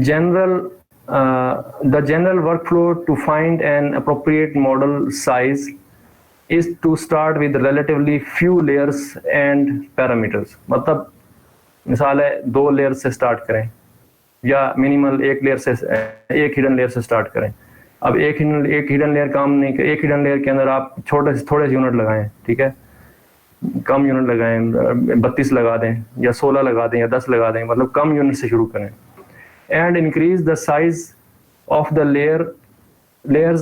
general the general workflow to find an appropriate model size is to start with relatively few layers and parameters. मतलब मिसाल है 2 layer से start करें या minimal एक layer से, एक हिडन लेयर से स्टार्ट करें. अब एक हिडन लेयर काम नहीं, एक हिडन लेयर के अंदर आप थोड़े से यूनिट लगाएं, ठीक है, कम यूनिट लगाएं, 32 लगा दें या 16 लगा दें या 10 लगा दें, मतलब कम यूनिट से शुरू करें. And increase the size of the layers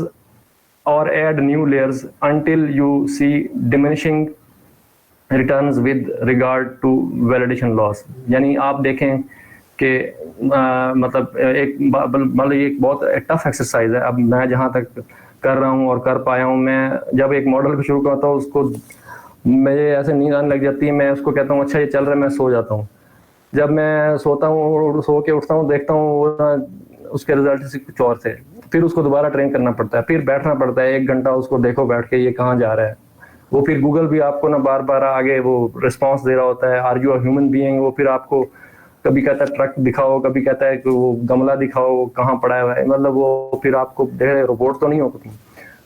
or add new layers until you see diminishing returns with regard to validation loss. यानी आप देखें कि मतलब एक बहुत टफ एक्सरसाइज है. अब मैं जहाँ तक कर रहा हूँ और कर पाया हूँ, मैं जब एक मॉडल को शुरू करता हूँ उसको मुझे ऐसे नींद आने लग जाती है, मैं उसको कहता हूँ अच्छा ये चल रहा है, मैं सो जाता हूँ. जब मैं सोता हूँ, सो के उठता हूँ, देखता हूँ उसके रिजल्ट से कुछ और थे, फिर उसको दोबारा ट्रेन करना पड़ता है, फिर बैठना पड़ता है 1 घंटा उसको देखो बैठ के ये कहाँ जा रहा है. वो फिर गूगल भी आपको ना बार बार आगे वो रिस्पॉन्स दे रहा होता है, are you a human being. वो फिर आपको कभी कहता है ट्रक दिखाओ, कभी कहता है कि वो गमला दिखाओ कहाँ पड़ा है, मतलब वो फिर आपको देख रोबोट तो नहीं हो तुम.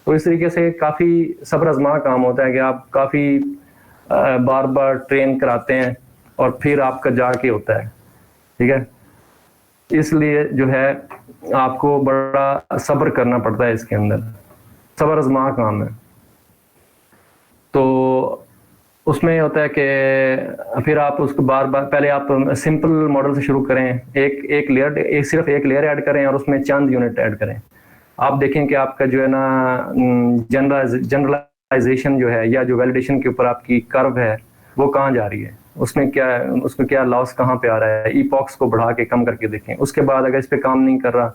तो इस तरीके से काफ़ी सब्र आजमा काम होता है कि आप काफ़ी बार बार ट्रेन कराते हैं और फिर आपका जाके होता है, ठीक है. इसलिए जो है आपको बड़ा सब्र करना पड़ता है, इसके अंदर सब्र आजमा काम है. तो उसमें होता है कि फिर आप उसको बार बार पहले आप सिंपल मॉडल से शुरू करें, सिर्फ एक लेयर ऐड करें और उसमें चंद यूनिट ऐड करें. आप देखें कि आपका जो है ना जनरलाइजेशन जो है या जो वैलिडेशन के ऊपर आपकी कर्व है वो कहाँ जा रही है, उसमें क्या लॉस कहाँ पे आ रहा है. ईपॉक्स को बढ़ा के कम करके देखें. उसके बाद अगर इस पे काम नहीं कर रहा,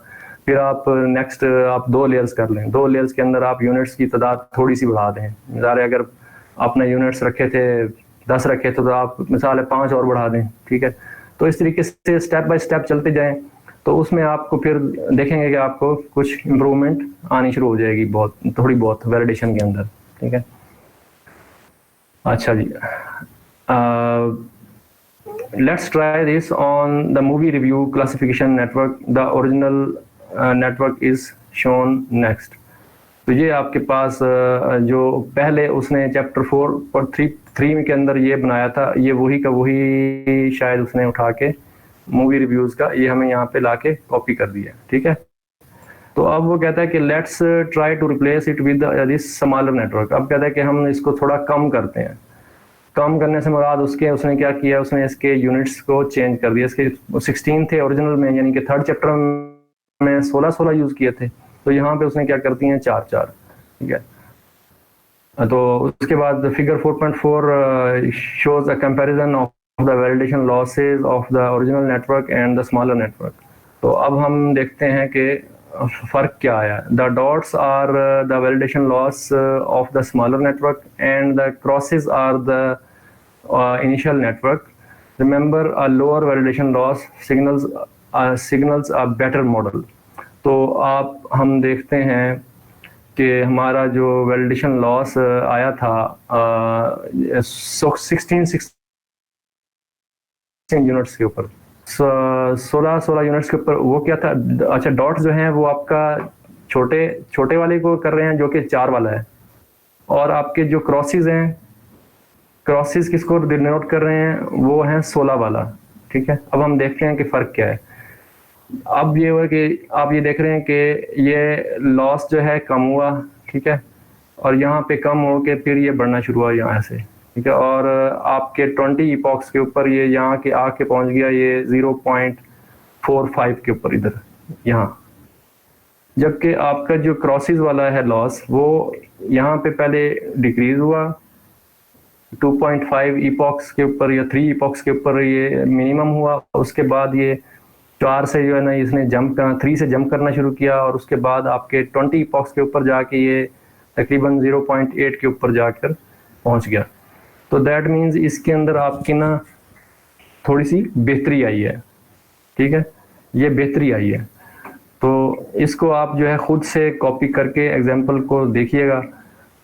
फिर आप नेक्स्ट आप 2 लेयर्स कर लें. 2 लेयर्स के अंदर आप यूनिट्स की तादाद थोड़ी सी बढ़ा दें. ज़ाहिर अगर आपने यूनिट्स रखे थे 10 रखे थे तो आप मिसाल 5 और बढ़ा दें, ठीक है. तो इस तरीके से स्टेप बाय स्टेप चलते जाएं, तो उसमें आपको फिर देखेंगे कि आपको कुछ इम्प्रूवमेंट आनी शुरू हो जाएगी, थोड़ी बहुत वैलिडेशन के अंदर, ठीक है. अच्छा जी, let's try this on the movie review classification network. The original network is shown next. तो ये आपके पास जो पहले उसने चैप्टर 4 और 3 के अंदर ये बनाया था, ये वही का वही शायद उसने उठा के मूवी रिव्यूज का ये हमें यहाँ पे लाके कॉपी कर दिया, ठीक है. तो अब वो कहता है कि let's try to replace it with this smaller network. अब कहता है कि हम इसको थोड़ा कम करते हैं. कम करने से मुराद उसने क्या किया, उसने इसके यूनिट्स को चेंज कर दिया. इसके 16 थे ओरिजिनल में, यानी कि 3rd चैप्टर में 16 यूज किए थे, तो यहाँ पे उसने क्या करती हैं 4, ठीक है. तो उसके बाद figure 4.4 shows a comparison of the validation losses of the original network and the smaller network. तो अब हम देखते हैं कि फर्क क्या आया. The dots are the validation loss of the smaller network and the crosses are the initial network. Remember a lower validation loss signals a better model. तो हम देखते हैं कि हमारा जो वैलिडेशन लॉस आया था 16 यूनिट्स के ऊपर, 16 यूनिट्स के ऊपर, वो क्या था. अच्छा, डॉट्स जो हैं वो आपका छोटे वाले को कर रहे हैं जो कि 4 वाला है, और आपके जो क्रॉसेस हैं, क्रॉसेस किसको डिनोट कर रहे हैं, वो हैं 16 वाला, ठीक है. अब हम देखते हैं कि फ़र्क क्या है. अब ये हुआ कि आप ये देख रहे हैं कि ये लॉस जो है कम हुआ, ठीक है, और यहाँ पे कम हो के फिर ये बढ़ना शुरू हुआ यहाँ से, ठीक है. और आपके 20 इपॉक्स के ऊपर ये यहाँ के आके पहुँच गया ये 0.45 के ऊपर इधर यहाँ. जबकि आपका जो क्रॉसेस वाला है लॉस, वो यहाँ पे पहले डिक्रीज हुआ 2.5 इपॉक्स के ऊपर या 3 इपॉक्स के ऊपर ये मिनिमम हुआ. उसके बाद ये 4 से जो है ना इसने 3 से जंप करना शुरू किया, और उसके बाद आपके 20 इपॉक्स के ऊपर जाके ये तकरीबन 0.8 के ऊपर जाकर पहुंच गया. तो दैट मीन्स इसके अंदर आपकी ना थोड़ी सी बेहतरी आई है, ठीक है, ये बेहतरी आई है. तो इसको आप जो है खुद से कॉपी करके एग्जाम्पल को देखिएगा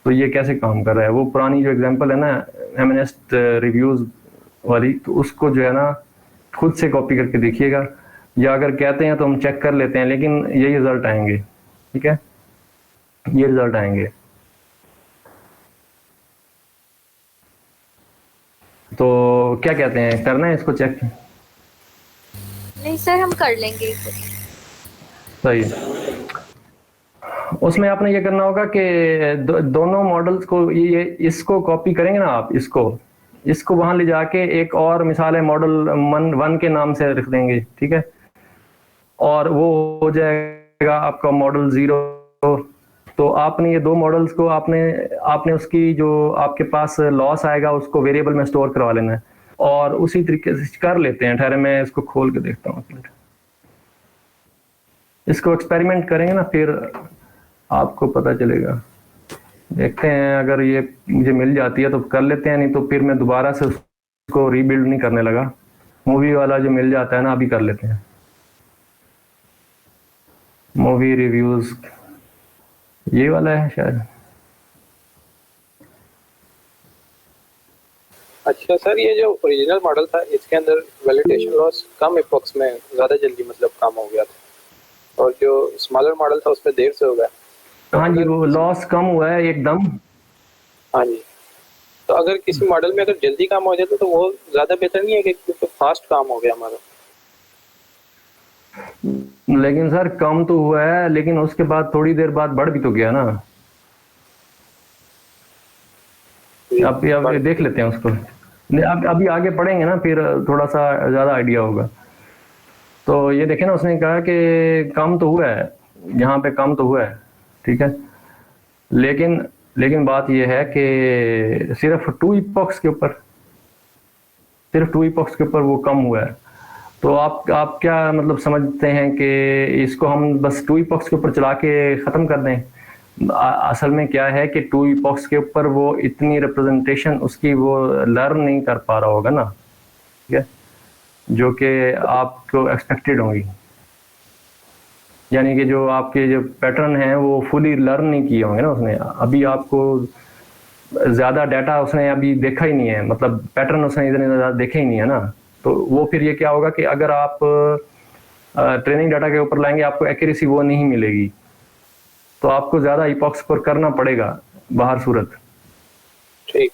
तो ये कैसे काम कर रहा है. वो पुरानी जो एग्जाम्पल है ना MNest रिव्यूज वाली, तो उसको जो है ना खुद से कॉपी करके देखिएगा या अगर कहते हैं तो हम चेक कर लेते हैं, लेकिन यही रिजल्ट आएंगे। ठीक है, ये रिजल्ट आएंगे। तो क्या कहते हैं, करना है इसको चेक? नहीं सर, हम कर लेंगे। सही है। उसमें आपने ये करना होगा कि दोनों मॉडल्स को ये इसको कॉपी करेंगे ना आप, इसको वहां ले जाके एक और मिसाल है मॉडल 1 के नाम से रख देंगे। ठीक है, और वो हो जाएगा आपका मॉडल 0। तो आपने ये दो मॉडल्स को आपने उसकी जो आपके पास लॉस आएगा उसको वेरिएबल में स्टोर करवा लेना है, और उसी तरीके से कर लेते हैं। ठहरे मैं इसको खोल के देखता हूँ, इसको एक्सपेरिमेंट करेंगे ना, फिर आपको पता चलेगा। देखते हैं, अगर ये मुझे मिल जाती है तो कर लेते हैं, नहीं तो फिर मैं दोबारा से उसको रीबिल्ड नहीं करने लगा। मूवी वाला जो मिल जाता है ना, अभी कर लेते हैं। मूवी रिव्यूज ये वाला है शायद। अच्छा सर, ये जो ओरिजिनल मॉडल था इसके अंदर वैलिडेशन लॉस कम इपॉक्स में ज़्यादा जल्दी मतलब कम हो गया था, और जो स्मॉलर मॉडल था उसमें देर से हो गया। हाँ जी, वो लॉस कम हुआ है एकदम। हाँ जी, तो अगर किसी मॉडल में अगर जल्दी काम हो जाता तो वो ज़्यादा बेहतर नहीं है कि तो फास्ट काम हो गया हमारा? लेकिन सर कम तो हुआ है, लेकिन उसके बाद थोड़ी देर बाद बढ़ भी तो गया ना। अब देख लेते हैं उसको, अभी आगे पढ़ेंगे ना, फिर थोड़ा सा ज़्यादा आइडिया होगा। तो ये देखें ना, उसने कहा कि कम तो हुआ है, यहाँ पे कम तो हुआ है। ठीक है, लेकिन बात ये है कि सिर्फ 2 इपॉक्स के ऊपर वो कम हुआ है। तो आप क्या मतलब समझते हैं कि इसको हम बस 2 इपॉक्स के ऊपर चला के ख़त्म कर दें? असल में क्या है कि 2 इपॉक्स के ऊपर वो इतनी रिप्रेजेंटेशन उसकी वो लर्न नहीं कर पा रहा होगा ना, ठीक है, जो कि आपको एक्सपेक्टेड होंगी। यानी कि जो आपके जो पैटर्न हैं वो फुली लर्न नहीं किए होंगे ना उसने। अभी आपको ज़्यादा डाटा उसने अभी देखा ही नहीं है, मतलब पैटर्न उसने इतने ज़्यादा देखे ही नहीं है ना। तो वो फिर ये क्या होगा कि अगर आप ट्रेनिंग डाटा के ऊपर लाएंगे, आपको एक्यूरेसी वो नहीं मिलेगी। तो आपको ज़्यादा इपॉक्स पर करना पड़ेगा बाहर सूरत। ठीक,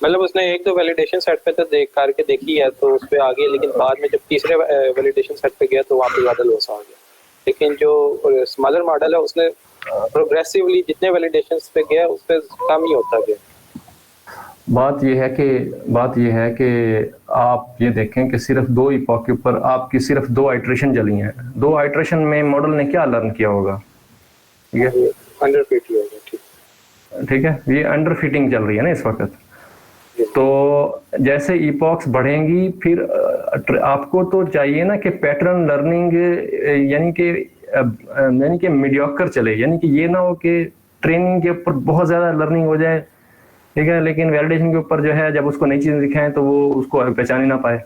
मतलब उसने एक दो वैलिडेशन सेट पे तो करके देखी है तो उस पर आ गई, लेकिन बाद में जब तीसरे वैलिडेशन सेट पे गया तो वहाँ पे ज़्यादा लॉस आ गया। लेकिन जो स्मॉलर मॉडल है उसने प्रोग्रेसिवली जितने वैलिडेशन पे गया उस पर कम ही होता गया। बात यह है कि आप ये देखें कि सिर्फ 2 इपॉक के ऊपर आपकी सिर्फ 2 आइट्रेशन चली हैं। 2 आइट्रेशन में मॉडल ने क्या लर्न किया होगा? ठीक है, अंडर फिट हो गया। ठीक है, ये अंडर फिटिंग चल रही है ना इस वक्त। तो जैसे इपॉक्स बढ़ेंगी, फिर आपको तो चाहिए ना कि पैटर्न लर्निंग यानी कि मीडियोकर चले, यानी कि ये ना हो कि ट्रेनिंग के ऊपर बहुत ज़्यादा लर्निंग हो जाए, ठीक है, लेकिन वैलिडेशन के ऊपर जो है जब उसको नई चीज़ें दिखाएं तो वो उसको पहचान ही ना पाए।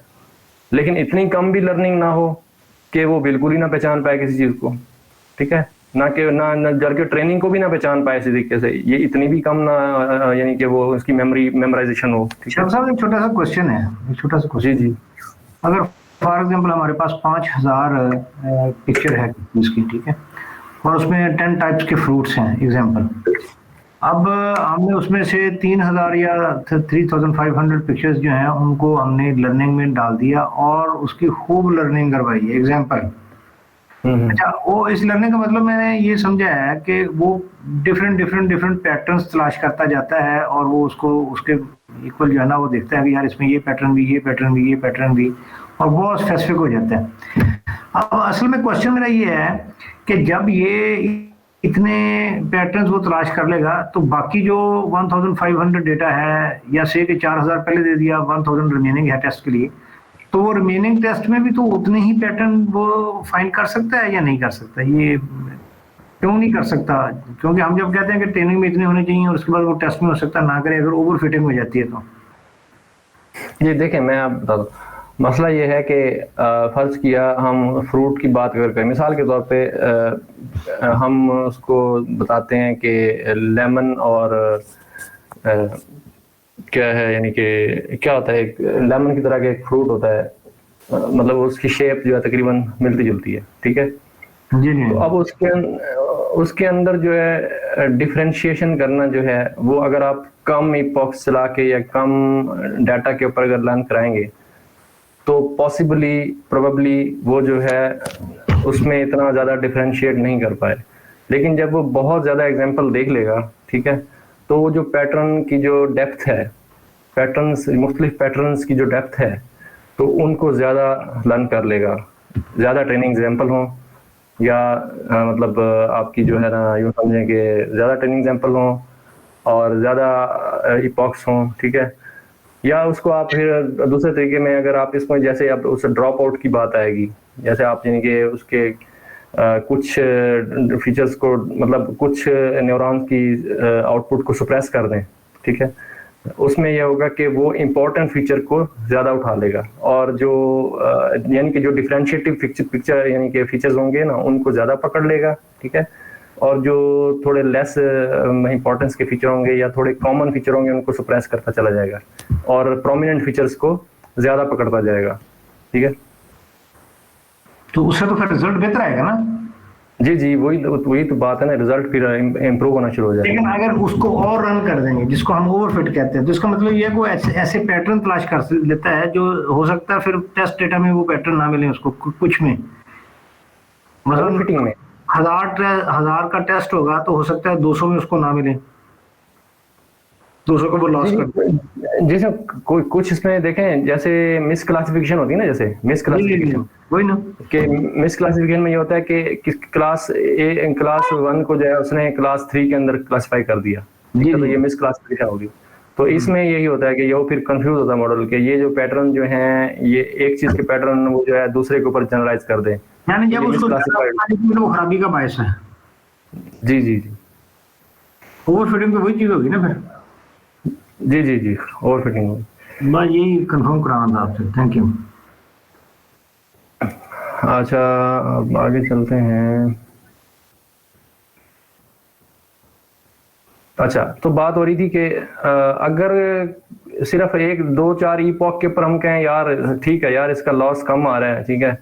लेकिन इतनी कम भी लर्निंग ना हो कि वो बिल्कुल ही ना पहचान पाए किसी चीज़ को, ठीक है, ना कि ना जबकि ट्रेनिंग को भी ना पहचान पाए इसी तरीके से, ये इतनी भी कम ना, यानी कि वो उसकी मेमोराइजेशन हो। ठीक है साहब, एक छोटा सा क्वेश्चन है, जी जी। अगर फॉर एग्जांपल हमारे पास 5000 पिक्चर है इसकी, ठीक है, और उसमें 10 टाइप्स के फ्रूट्स हैं एग्जांपल। अब हमने उसमें से 3000 या 3500 पिक्चर्स जो हैं उनको हमने लर्निंग में डाल दिया और उसकी खूब लर्निंग करवाई है एग्जांपल। अच्छा, वो इस लर्निंग का मतलब मैंने ये समझा है कि वो डिफरेंट पैटर्न्स तलाश करता जाता है और वो उसको उसके इक्वल जो है ना वो देखता है कि यार इसमें ये पैटर्न भी, ये पैटर्न भी, ये पैटर्न भी, और बहुत स्पेसिफिक हो जाता है। अब असल में क्वेश्चन मेरा ये है कि जब ये इतने पैटर्न्स वो तलाश कर लेगा तो बाकी जो 1500 डेटा है, या से कि 4000 पहले दे दिया, 1000 रिमेनिंग है टेस्ट के लिए, तो वो रिमेनिंग टेस्ट में भी तो उतने ही पैटर्न वो फाइंड कर सकता है या नहीं कर सकता? ये क्यों नहीं कर सकता? क्योंकि हम जब कहते हैं कि ट्रेनिंग में इतने होने चाहिए और उसके बाद वो टेस्ट में हो सकता ना करे, अगर ओवर फिटिंग हो जाती है तो। ये देखें, मैं आप बता दूं, मसला ये है कि फर्ज किया हम फ्रूट की बात करें, मिसाल के तौर पे हम उसको बताते हैं कि लेमन और क्या है, यानी कि क्या होता है, एक लेमन की तरह का एक फ्रूट होता है, मतलब उसकी शेप जो है तकरीबन मिलती जुलती है, ठीक है। जी जी। तो अब उसके अंदर जो है डिफरेंशिएशन करना जो है वो अगर आप कम इपॉक्स चला के या कम डाटा के ऊपर अगर लर्न कराएंगे तो पॉसिबली प्रोबेबली वो जो है उसमें इतना ज़्यादा डिफरेंशिएट नहीं कर पाए। लेकिन जब वो बहुत ज़्यादा एग्जांपल देख लेगा, ठीक है, तो वो जो पैटर्न की जो डेप्थ है, पैटर्न्स मुख्तलिफ पैटर्न्स की जो डेप्थ है, तो उनको ज़्यादा लर्न कर लेगा। ज़्यादा ट्रेनिंग एग्जाम्पल हों या मतलब आपकी जो है ना यूँ समझें कि ज़्यादा ट्रेनिंग एग्जाम्पल हों और ज़्यादा इपॉक्स हों, ठीक है। या उसको आप फिर दूसरे तरीके में अगर आप इसमें जैसे आप उस ड्रॉप आउट की बात आएगी, जैसे आप यानी कि उसके कुछ फीचर्स को मतलब कुछ न्यूरॉन्स की आउटपुट को सप्रेस कर दें, ठीक है, उसमें यह होगा कि वो इम्पोर्टेंट फीचर को ज़्यादा उठा लेगा और जो यानी कि जो डिफरेंशिएटिव पिक्चर यानी कि फीचर्स होंगे ना उनको ज़्यादा पकड़ लेगा, ठीक है। और जो थोड़े लेस इंपॉर्टेंस के फीचर होंगे या थोड़े कॉमन फीचर होंगे उनको सप्रेस करता चला जाएगा और प्रोमिनेंट फीचर्स को ज़्यादा पकड़ता जाएगा, ठीक है। तो उससे तो फिर रिजल्ट बेहतर आएगा ना। जी जी, वही तो बात है ना, रिजल्ट फिर इम्प्रूव होना शुरू हो जाएगा। लेकिन अगर उसको और रन कर देंगे जिसको हम ओवरफिट कहते हैं, तो इसका मतलब ये है कि ऐसे पैटर्न तलाश कर लेता है जो हो सकता है फिर टेस्ट डेटा में वो पैटर्न ना मिले उसको कुछ में, मतलब फिटिंग में 1000 का टेस्ट होगा तो हो सकता है 200 में उसको ना मिले, 200 को वो लॉस कर। जैसे कोई कुछ इसमें देखें जैसे मिस क्लासिफिकेशन होती है ना, जैसे मिस क्लासिफिकेशन वही ना कि मिस क्लासिफिकेशन में ये होता है कि क्लास 1 को जो है उसने क्लास 3 के अंदर क्लासिफाई कर दिया, ठीक है, तो ये मिस क्लासिफिकेशन होगी। तो इसमें यही होता है कि ये फिर कंफ्यूज होता है मॉडल के ये जो पैटर्न जो हैं ये एक चीज के पैटर्न वो जो है दूसरे के ऊपर जनरलाइज कर दे, यानी जब उसको वो खराबी का बायस है। जी जी जी, ओवरफिटिंग तो वही चीज होगी ना फिर। जी जी जी, ओवर फिटिंग होगी। बस यही कंफर्म कराना था आपसे, थैंक यू। अच्छा, अब आगे चलते हैं। अच्छा, तो बात हो रही थी कि अगर सिर्फ 1 2 4 ईपॉक के ऊपर हम कहें यार ठीक है यार इसका लॉस कम आ रहा है, ठीक है,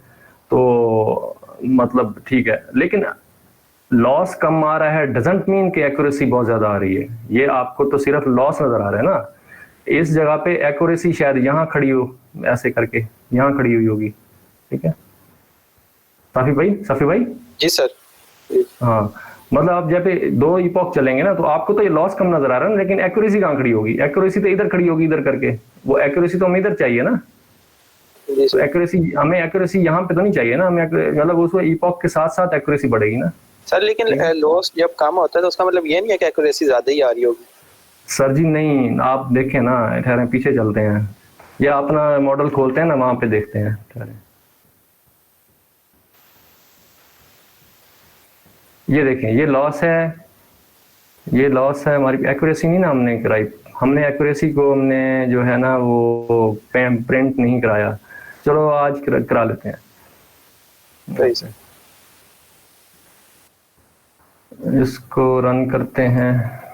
तो मतलब ठीक है, लेकिन लॉस कम आ रहा है डजंट मीन कि एक्यूरेसी बहुत ज्यादा आ रही है। ये आपको तो सिर्फ लॉस नजर आ रहा है ना, इस जगह पे एक्यूरेसी शायद यहाँ खड़ी हो, ऐसे करके यहाँ खड़ी हुई होगी, ठीक है। साफी भाई जी सर। हाँ, मतलब आप जब 2 इपॉक चलेंगे ना तो आपको तो ये लॉस कम नजर आ रहा है ना, लेकिन एक्यूरेसी कहाँ खड़ी होगी? एक्यूरेसी तो इधर खड़ी होगी, इधर करके। वो एक्यूरेसी तो हमें इधर चाहिए ना, तो एक्यूरेसी हमें एक्यूरेसी यहाँ पे तो नहीं चाहिए ना, हमें मतलब उसमें इपॉक के साथ साथ एक्यूरेसी बढ़ेगी ना सर। लेकिन लॉस जब कम होता है तो उसका मतलब ये नहीं है कि एक्यूरेसी ज्यादा ही आ रही होगी। सर जी नहीं, आप देखें ना, ठहरे पीछे चलते हैं या अपना मॉडल खोलते हैं ना, वहां पे देखते हैं, ठहरे। ये देखें, ये लॉस है हमारी एक्यूरेसी नहीं ना हमने कराई, हमने एक्यूरेसी को हमने जो है ना वो प्रिंट नहीं कराया। चलो आज करा लेते हैं, सही सर। इसको रन करते हैं।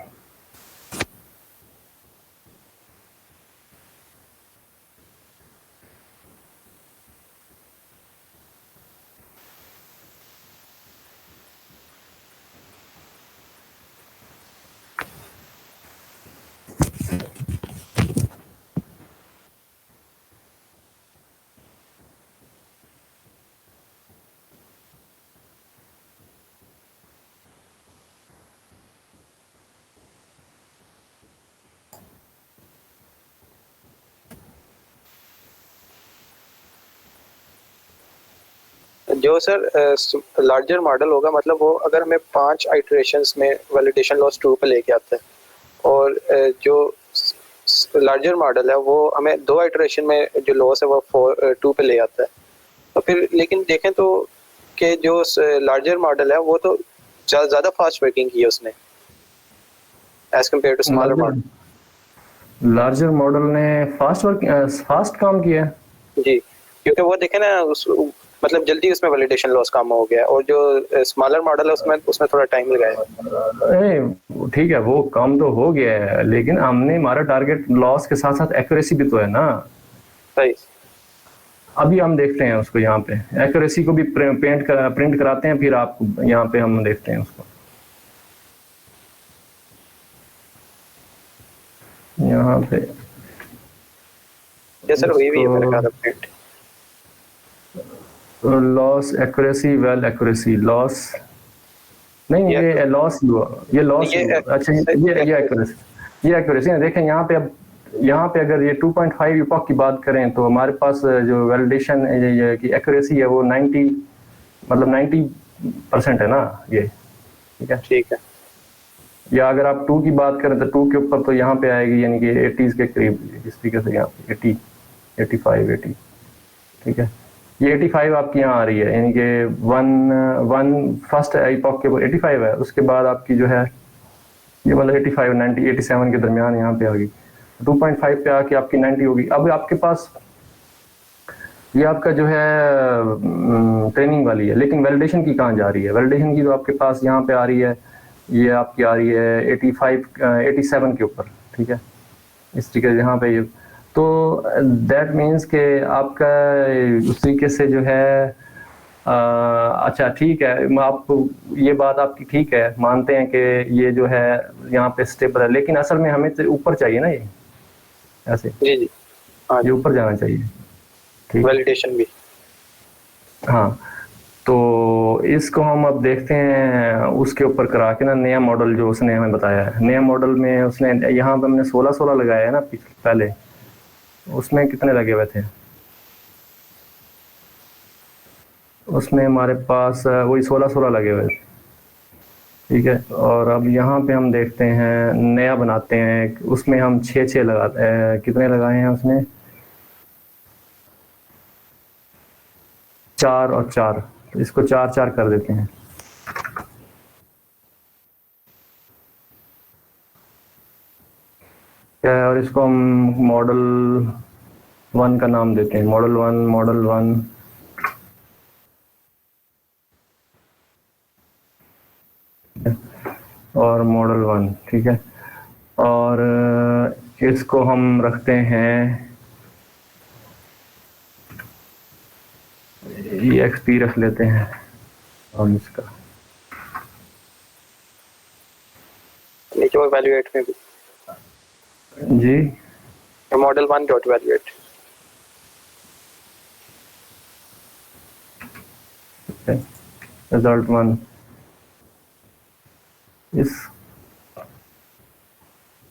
जो सर लार्जर मॉडल होगा, मतलब वो अगर हमें 5 आइटरेशंस में वैलिडेशन लॉस ट्रू पे लेके आता है और जो लार्जर मॉडल है वो हमें 2 आइटरेशन में जो लॉस है वो 2 पे ले आता है। तो फिर लेकिन देखें तो कि जो लार्जर मॉडल है वो तो ज़्यादा फास्ट वर्किंग की है उसने as compare to smaller model. Larger model ने फास्ट काम किया जी, क्योंकि वो देखे ना मतलब जल्दी उसमें वैलिडेशन लॉस कम हो गया और जो स्मॉलर मॉडल है उसमें थोड़ा टाइम लगाया। ठीक है, वो काम तो हो गया है, लेकिन हमने हमारा टारगेट लॉस के साथ साथ एक्यूरेसी भी तो है ना। सही। अभी हम देखते हैं उसको, यहाँ पे एक्यूरेसी को भी प्रिंट कराते हैं, फिर आप यहाँ पे हम देखते हैं उसको। यहाँ पे ये सर हुई भी है मेरे ख्याल print. Loss accuracy, well accuracy, loss नहीं, ये लॉस हुआ, ये लॉस ये हुआ। अच्छा, ये एक्यूरेसी, ये एक्यूरेसी है। देखें यहाँ पे, अब यहाँ पे अगर ये 2.5 इपॉक की बात करें तो हमारे पास जो वैलिडेशन ये की एक्यूरेसी है वो 90, मतलब 90% है ना ये, ठीक है। ठीक है। या अगर आप 2 की बात करें तो 2 के ऊपर तो यहाँ पे आएगी, यानी कि 80s के करीब, इस तरीके से यहाँ पे 80, 85, 80, ठीक है। ये 85 आपकी यहाँ आ रही है, यानी कि वन फर्स्ट आईपॉक के ऊपर 85 है, उसके बाद आपकी जो है ये मतलब 85, 90, 87 के दरमियान यहाँ पे आ गई। 2.5 पे आके आपकी 90 होगी। अब आपके पास ये आपका जो है ट्रेनिंग वाली है, लेकिन वैलिडेशन की कहाँ जा रही है? वैलिडेशन की तो आपके पास यहाँ पे आ रही है, ये आपकी आ रही है 85, 87 के ऊपर, ठीक है, इस तरीके से यहाँ पे ये। तो दैट मीन्स के आपका उस तरीके से जो है अच्छा ठीक है, आप ये बात आपकी ठीक है, मानते हैं कि ये जो है यहाँ पे स्टेबल है, लेकिन असल में हमें तो ऊपर चाहिए ना, ये ऐसे जी जी, हाँ ये ऊपर जाना चाहिए, ठीक। वैलिडेशन भी। हाँ, तो इसको हम अब देखते हैं उसके ऊपर करा के ना, नया मॉडल जो उसने हमें बताया है। नया मॉडल में उसने यहाँ पे हमने 16 लगाया है ना, पहले उसमें कितने लगे हुए थे? उसमें हमारे पास वही 16 लगे हुए थे, ठीक है। और अब यहाँ पे हम देखते हैं, नया बनाते हैं, उसमें हम 6 लगाते हैं। कितने लगाए हैं उसने? 4 और 4, तो इसको 4 कर देते हैं। क्या है, और इसको हम मॉडल 1 का नाम देते हैं, मॉडल 1, मॉडल 1। और मॉडल 1, ठीक है। और इसको हम रखते हैं EXP रख लेते हैं, और इसका नीचे वो वैल्यूएट में भी जी, मॉडल 1 डॉट वैल्यूएट। रिजल्ट 1 इस,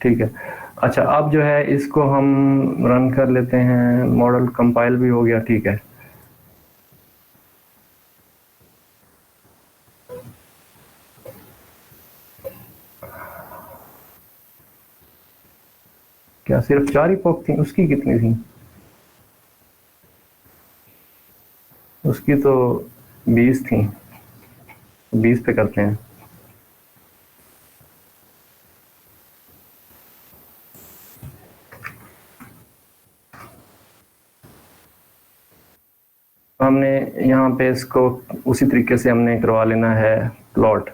ठीक है। अच्छा, अब जो है इसको हम रन कर लेते हैं, मॉडल कंपाइल भी हो गया, ठीक है। क्या सिर्फ 4 ही पॉक थी? उसकी कितनी थी? उसकी तो 20 थी। 20 पे करते हैं। हमने यहाँ पे इसको उसी तरीके से हमने करवा लेना है प्लॉट।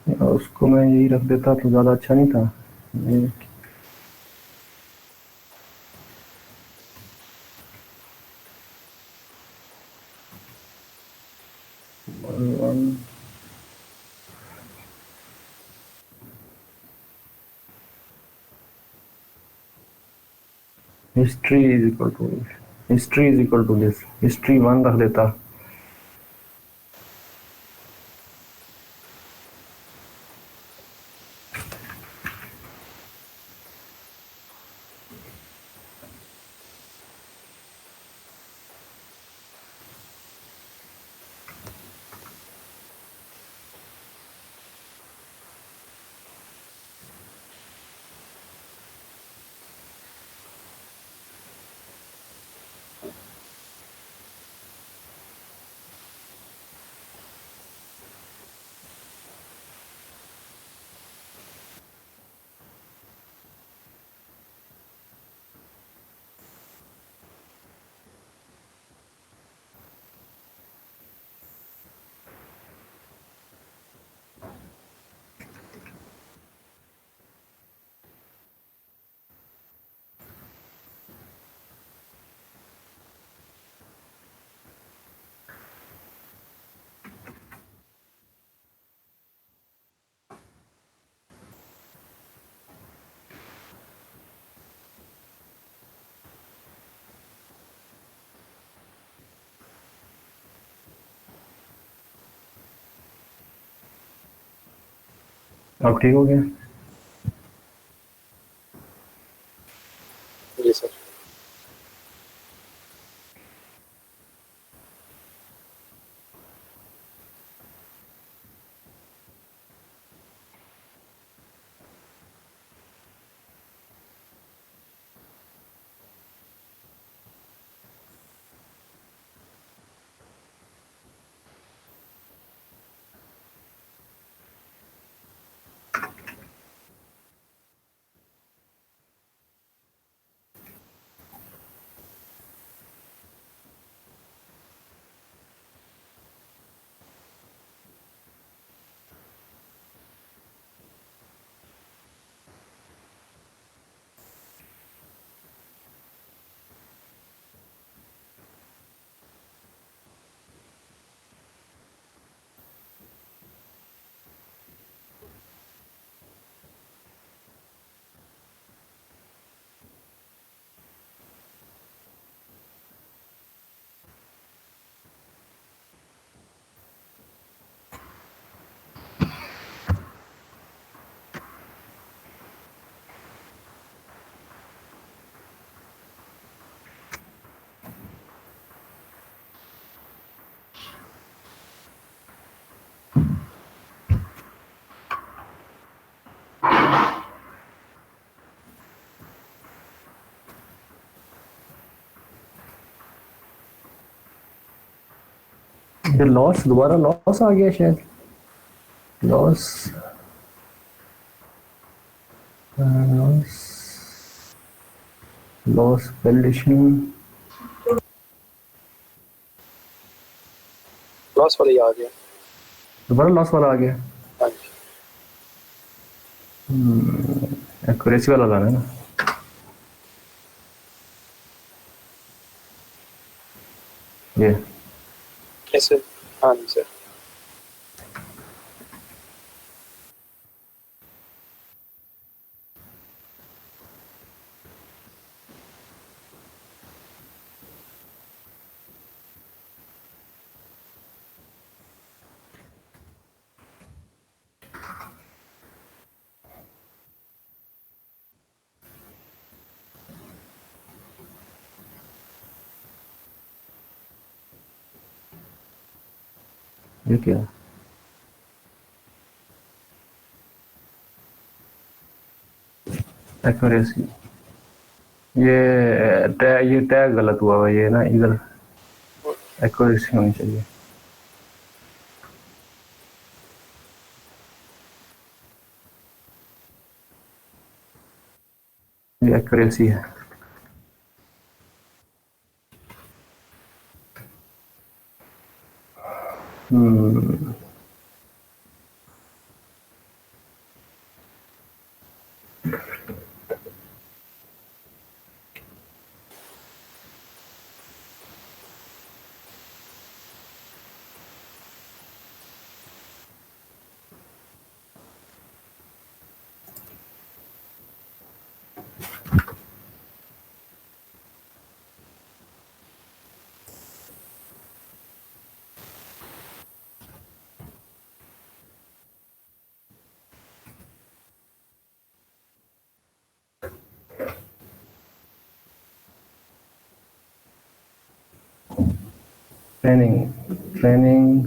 उसको मैं यही रख देता तो ज़्यादा अच्छा नहीं था? History is equal to this, history 1 रख देता। अब ठीक हो गया? जी सर। ये लॉस, दोबारा लॉस आ गया शायद। Loss loss loss valuation loss वाला ही आ गया। दोबारा लॉस वाला आ गया। हाँ जी। एक्यूरेसी वाला लाना है ना। ये कैसे? हाँ जी सर। ये क्या? एक्यूरेसी, ये टैग गलत हुआ हुआ, ये ना इधर एक्यूरेसी होनी चाहिए। ये एक्यूरेसी है। हम्म ट्रेनिंग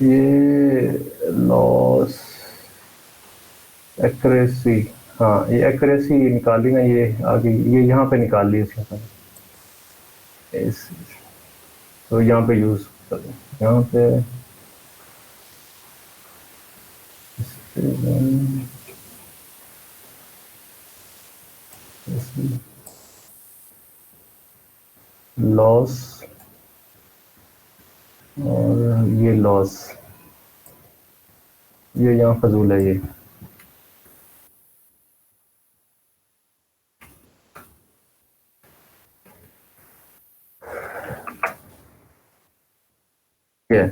ये लॉस एक्यूरेसी, हाँ ये एक्यूरेसी निकाली ना, ये आगे ये यहाँ पे निकाल ली इसके इस, तो यहाँ पे यूज कर, यहाँ पे लॉस और ये लॉस, ये यहाँ फजूल है ये। है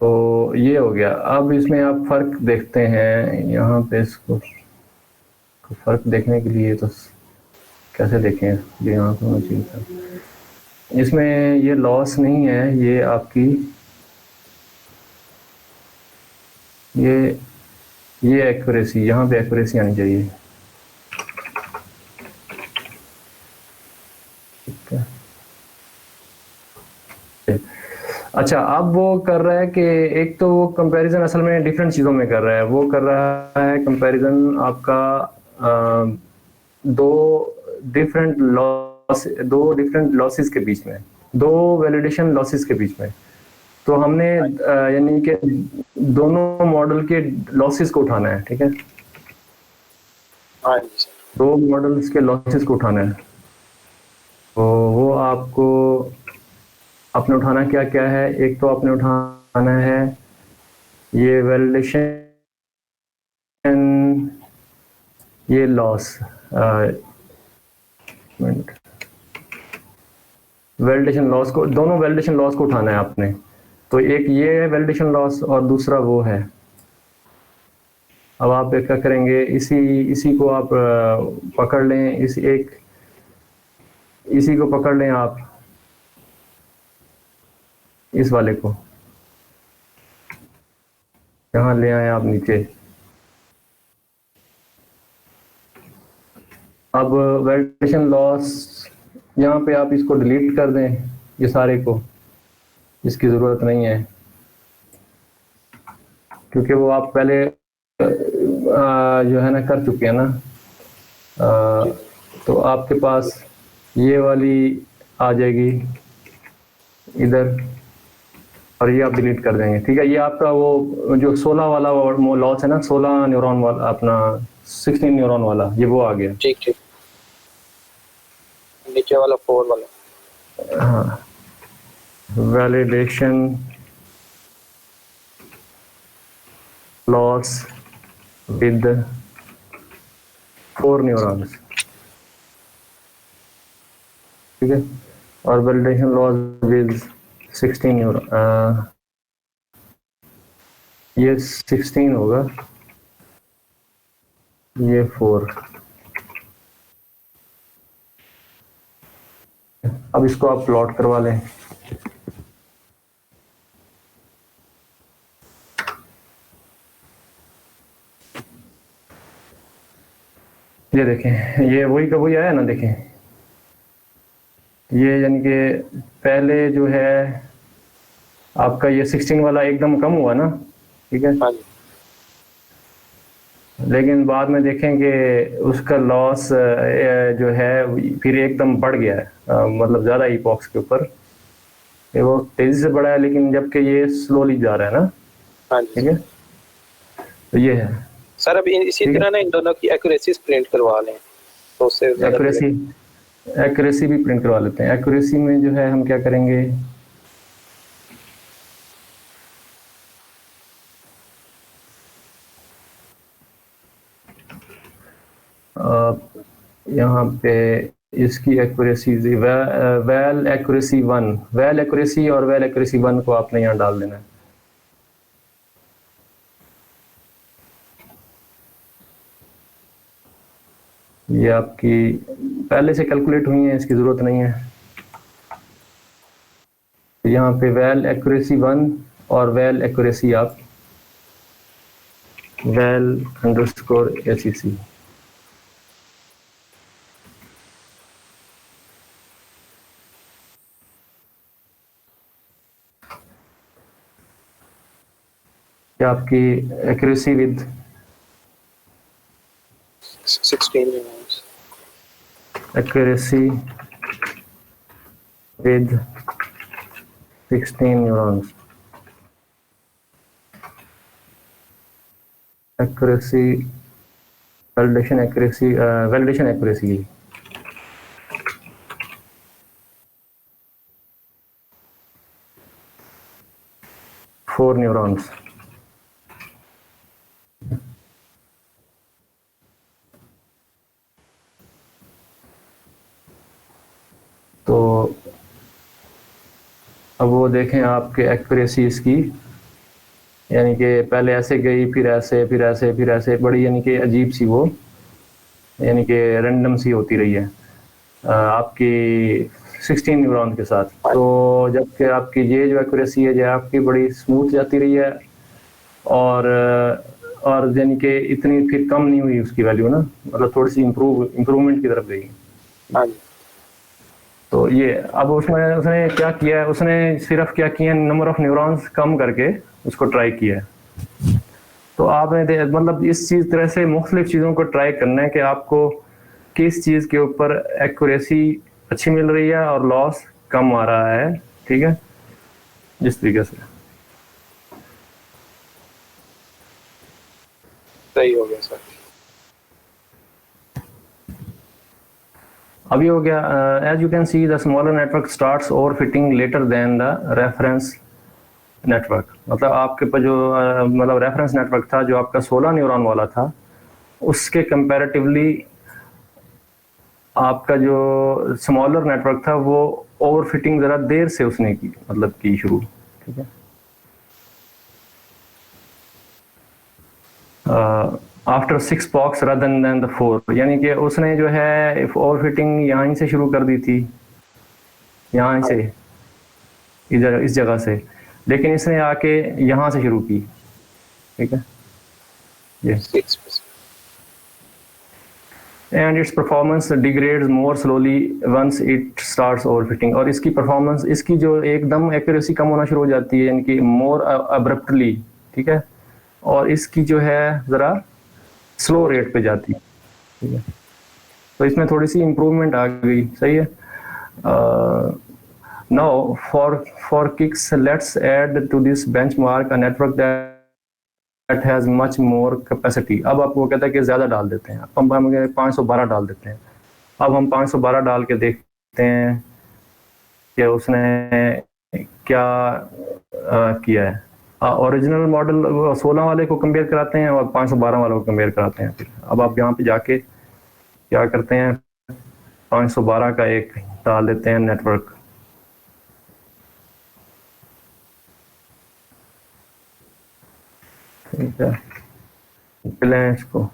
तो ये हो गया। अब इसमें आप फर्क देखते हैं यहाँ पे, इसको फर्क देखने के लिए तो कैसे देखें, ये यहाँ पे होना चाहिए था। इसमें ये लॉस नहीं है, ये आपकी ये एक्यूरेसी, यहाँ पे एक्यूरेसी आनी चाहिए। ठीक है, अच्छा अब वो कर रहा है कि एक तो वो कंपैरिजन असल में डिफरेंट चीज़ों में कर रहा है। वो कर रहा है कंपैरिजन आपका दो डिफरेंट लॉसेस के बीच में, दो वैलिडेशन लॉसेस के बीच में। तो हमने यानी कि दोनों मॉडल के लॉसेस को उठाना है। ठीक है, दो मॉडल्स के लॉसेस को उठाना है। तो वो आपको आपने उठाना क्या क्या है, एक तो आपने उठाना है ये वैलिडेशन, ये लॉस, वैलिडेशन लॉस को, दोनों वैलिडेशन लॉस को उठाना है आपने। तो एक ये है वैलिडेशन लॉस और दूसरा वो है। अब आप क्या करेंगे, इसी को आप पकड़ लें, इसी को पकड़ लें आप, इस वाले को यहाँ ले आए आप नीचे। अब वैलिडेशन लॉस यहाँ पे आप इसको डिलीट कर दें, ये सारे को, इसकी ज़रूरत नहीं है क्योंकि वो आप पहले जो है ना कर चुके हैं ना। तो आपके पास ये वाली आ जाएगी इधर और ये आप डिलीट कर देंगे। ठीक है, ये आपका वो जो 16 वाला लॉस है ना, 16 न्यूरॉन वाला, अपना 16 न्यूरॉन वाला, ये वो आ गया। ठीक ठीक, नीचे वाला 4 वाला। हाँ, वैलिडेशन लॉस विद 4 न्यूरॉन्स। ठीक है, और वैलिडेशन लॉस विद 16 न्यूरॉन, ये 16 होगा, ये 4। अब इसको आप प्लॉट करवा लें। ये देखें, ये वही का वही आया ना, देखें ये यानी कि पहले जो है आपका ये 16 वाला एकदम कम हुआ ना। ठीक है, लेकिन बाद में देखेंगे उसका लॉस जो है फिर एकदम बढ़ गया है, मतलब ज़्यादा इपॉक्स के ऊपर ये वो तेज़ी से बढ़ा है, लेकिन जबकि ये स्लोली जा रहा है ना। ठीक है, तो ये है सर। अब इसी तरह ना इन दोनों की एक्यूरेसी प्रिंट करवा लें तो उससे एक्यूरेसी भी प्रिंट करवा लेते हैं। एक्यूरेसी में जो है हम क्या करेंगे, यहाँ पे इसकी accuracy well accuracy 1, well accuracy और वेल एक्यूरेसी 1 को आपने यहाँ डाल देना है। ये आपकी पहले से कैलकुलेट हुई है, इसकी ज़रूरत नहीं है। यहाँ पे वेल एक्यूरेसी 1 और वेल एक्यूरेसी आप वेल अंडरस्कोर ACC आपकी accuracy with 16 neurons, accuracy with 16 neurons. Accuracy, validation accuracy. 4 neurons. तो अब वो देखें आपके एक्यूरेसी इसकी, यानी कि पहले ऐसे गई, फिर ऐसे, फिर ऐसे, फिर ऐसे, बड़ी यानी कि अजीब सी वो, यानी कि रैंडम सी होती रही है आपकी 16 न्यूरॉन के साथ। तो जबकि आपकी ये जो एक्यूरेसी है, जो आपकी बड़ी स्मूथ जाती रही है, और यानी कि इतनी फिर कम नहीं हुई उसकी वैल्यू ना, मतलब थोड़ी सी इम्प्रूवमेंट की तरफ गई। हाँ जी। तो ये अब उसने क्या किया है, उसने सिर्फ क्या किया, नंबर ऑफ न्यूरॉन्स कम करके उसको ट्राई किया है। तो आपने मतलब इस तरह से मुख्तलिफ चीज़ों को ट्राई करना है कि आपको किस चीज़ के ऊपर एक्यूरेसी अच्छी मिल रही है और लॉस कम आ रहा है, ठीक है, जिस तरीके से। सही हो गया सर। अभी हो गया। As you can see the smaller network starts overfitting later than the reference network. मतलब आपके पास जो मतलब रेफरेंस नेटवर्क था जो आपका 16 न्यूरॉन वाला था, उसके कंपैरेटिवली आपका जो स्मॉलर नेटवर्क था वो ओवरफिटिंग ज़रा देर से उसने की, मतलब की शुरू, ठीक है। After 6 pox rather than the 4, यानी कि उसने जो है ओवरफिटिंग यहाँ से शुरू कर दी थी, यहाँ से इस जगह से, लेकिन इसने आके यहाँ से शुरू की, ठीक है ये। 6%। And its performance degrades more slowly once it starts overfitting. और इसकी परफॉर्मेंस, इसकी जो एकदम एक्यूरेसी कम होना शुरू हो जाती है, यानी कि मोर अब्रप्टली, ठीक है, और इसकी जो है ज़रा स्लो रेट पे जाती है, ठीक है। तो इसमें थोड़ी सी इम्प्रूवमेंट आ गई, सही है। Now for kicks let's add to this benchmark a network that has much more capacity. अब आपको कहता है कि ज़्यादा डाल देते हैं, अब हम 512 डाल देते हैं। अब हम 512 डाल के देखते हैं कि उसने क्या किया है। ओरिजिनल मॉडल 16 वाले को कंपेयर कराते हैं और 512 वाले को कंपेयर कराते हैं। फिर अब आप यहाँ पे जाके क्या करते हैं, 512 का एक डाल देते हैं नेटवर्क, ठीक है, चलें इसको।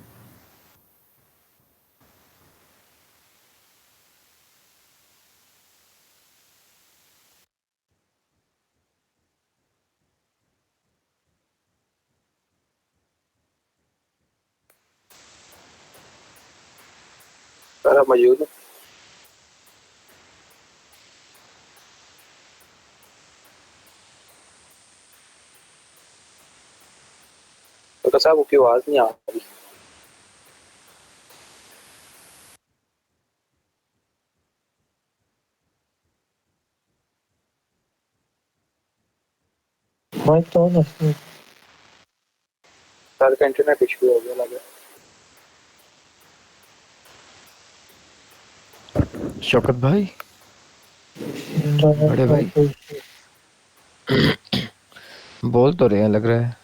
सर आप मौजूद हैं? तो साहब आपकी आवाज़ नहीं आ रही। माइक तो ऑन है। सर का इंटरनेट इशू हो गया लगा। शौकत भाई, बड़े भाई बोल तो रहे हैं, लग रहा है।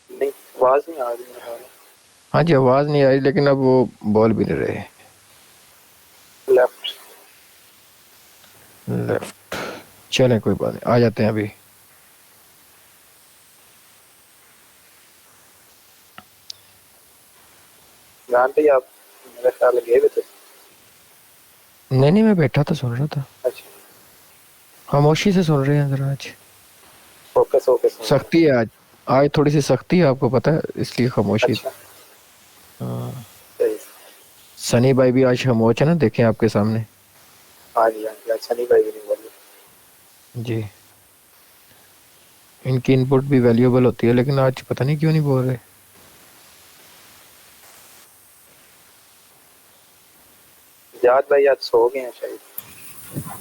नहीं, आवाज़ नहीं आ रही है। हाँ जी, आवाज़ नहीं आई, लेकिन अब वो बोल भी नहीं रहे। लेफ्ट। चलें कोई बात नहीं, आ जाते हैं अभी। जान भाई आप मेरा ख्याल गए हुए थे। नहीं मैं बैठा था, सुन रहा था, अच्छा, खामोशी से सुन रहे हैं जरा। आज फोकस होके सुन रहे सख्ती है, आज थोड़ी सी सख्ती है, आपको पता है, इसलिए हैं। खामोशी। अच्छा, हाँ। सही। सनी भाई भी आज खामोश है ना, देखें आपके सामने। हाँ जी, हाँ जी, अच्छा नहीं भाई भी नहीं बोले। जी, इनकी इनपुट भी वैल्यूएबल होती है, लेकिन आज पता नहीं क्यों नहीं बोल रहे। जाद भाई आज सो गए हैं शायद।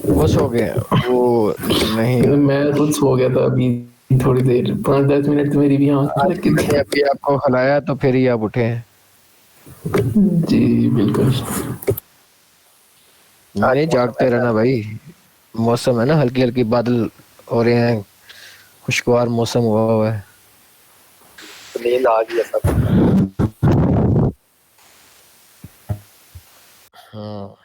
वो सो गए हैं, वो नहीं। मैं खुद सो गया था अभी थोड़ी देर, 5-10 मिनट तो मेरी भी आँख आज लगी थी। मैंने अभी आपको खिलाया तो फिर ही आप उठे हैं। जी बिल्कुल। नहीं, जागते रहना भाई, मौसम है ना, हल्की हल्की बादल हो रहे हैं, खुशगवार मौसम हुआ है। तो नींद आ गई है सब। हाँ,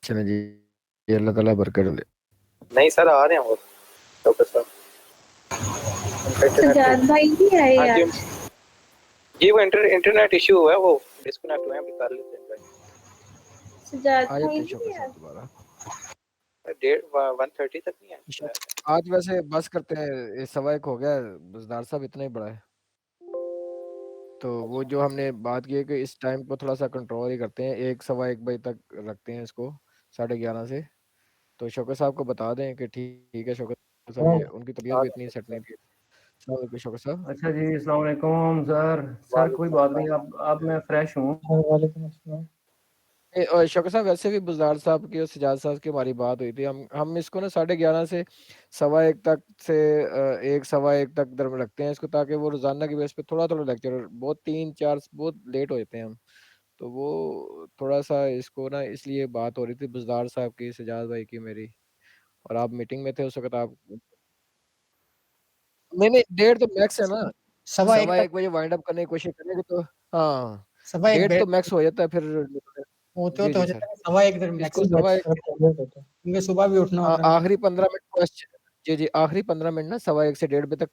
चलें जी, ये अल्लाह ताला बरकत दे। नहीं सर आ रहे हैं वो डॉक्टर साहब। सजाद भाई भी आए हाँ जी, आज। जी वो इंटरनेट इशू हुआ है, वो डिस्कनेक्ट हुए हैं, अभी कर लेते हैं भाई। सजाद आ भाई जाते हैं भी शौकत आए। साहब दोबारा। 1:30 तक नहीं है। आज वैसे बस करते हैं, ये 1:15 हो गया, बजदार साहब इतना ही बड़ा है। तो वो जो हमने बात की है कि इस टाइम को थोड़ा सा कंट्रोल ही करते हैं, 1 1:15 बजे तक रखते हैं इसको, 11:30 से। तो शौकत साहब को बता दें कि ठीक है शौकत साहब, ये उनकी तबीयत भी इतनी सेट नहीं थी। अस्सलाम वालेकुम शौकत साहब। अच्छा जी, अस्सलाम वालेकुम सर। सर कोई बात नहीं, अब मैं फ्रेश हूँ। वालेकुम अस्सलाम। और शौकत साहब, वैसे भी बुज़दार साहब की और सजाद साहब की हमारी बात हुई थी, हम इसको ना 11:30 से 1:15 तक से 1 1:15 तक दर में रखते हैं इसको, ताकि वो रोजाना की बेस पे थोड़ा थोड़ा लेक्चर, बहुत 3 4 बहुत लेट हो जाते हैं हम। तो वो थोड़ा सा इसको ना, इसलिए बात हो रही थी बुज़दार साहब की, सजाद भाई की, मेरी। और आप मीटिंग में थे उस वक्त, आप नहीं डेढ़ तो मैक्स है ना, 1:15 तक 1:15 बजे वाइंड अप करने की कोशिश करेंगे तो। हाँ, 1:15 डेढ़ तो बैठ मैक्स हो जाता है फिर। होते जी तो हो जी सर, जाता है 1:15 तक इसको मैक्सिमम बैठ 1:15 क्योंकि सुबह भी उठना होता है ना। आखिरी 15 मिनट क्वेश्चन। जी जी, आखिरी 15 मिनट ना 1:15 से 1:30 बजे तक